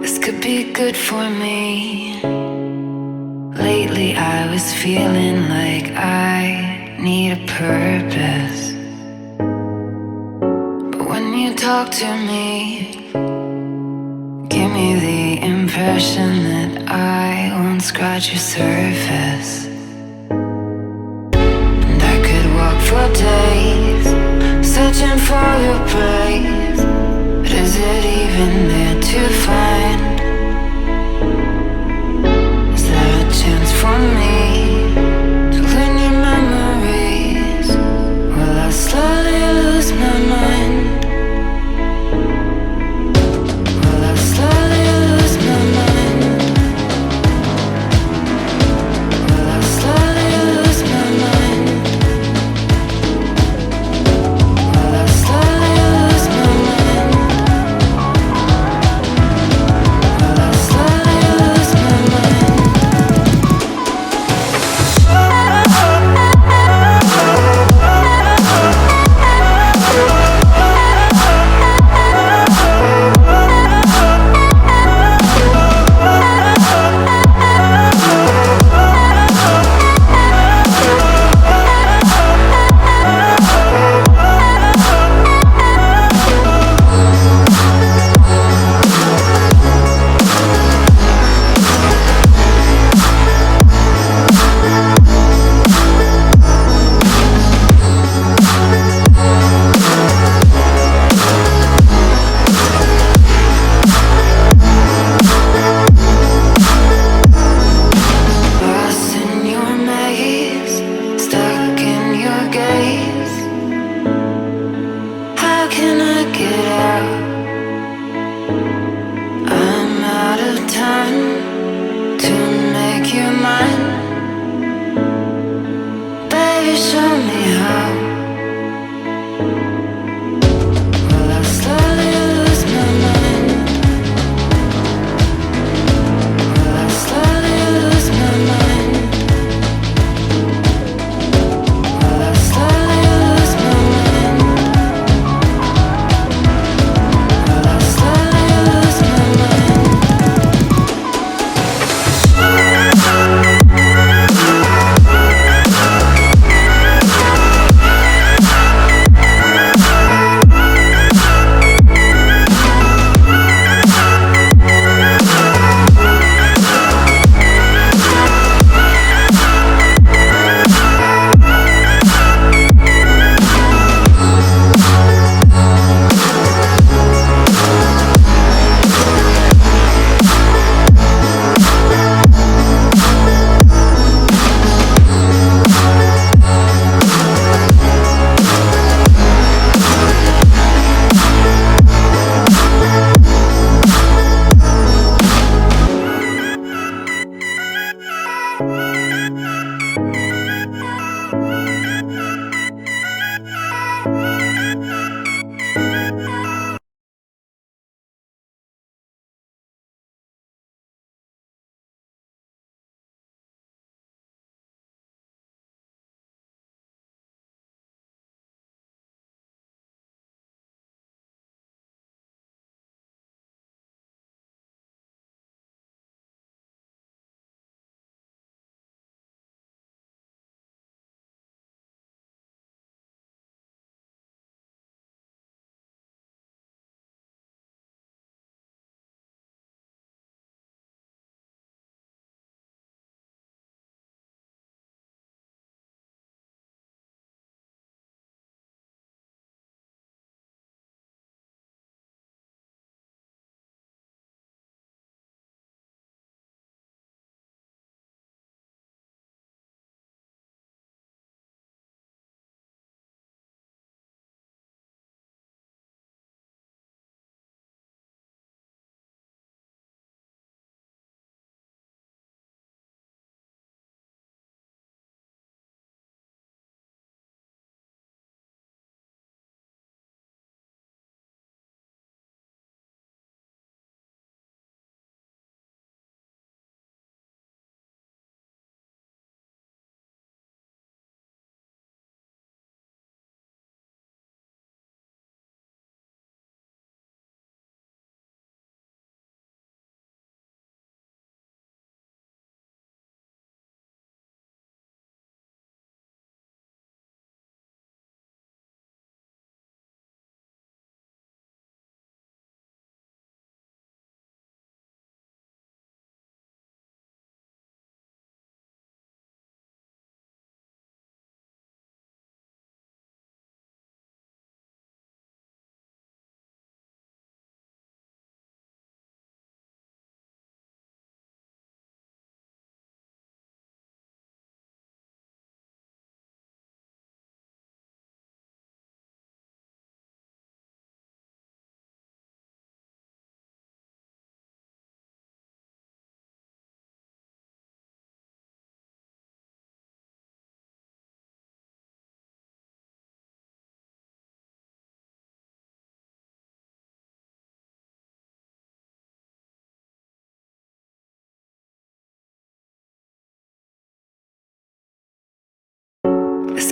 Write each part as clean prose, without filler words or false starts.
This could be good for me. Lately I was feeling like I need a purpose. But when you talk to me, give me the impression that I won't scratch your surface. And I could walk for days, searching for your praise. But is it even there to find? Is there a chance for me to learn your memories? Will I slowly lose my mind? Will I slowly lose my mind? Will I slowly lose my mind? Will I slowly lose my mind?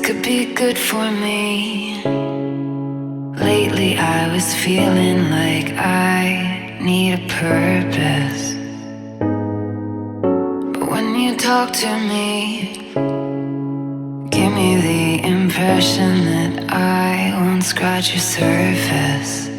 could be good for me. Lately I was feeling like I need a purpose. But when you talk to me, give me the impression that I won't scratch your surface.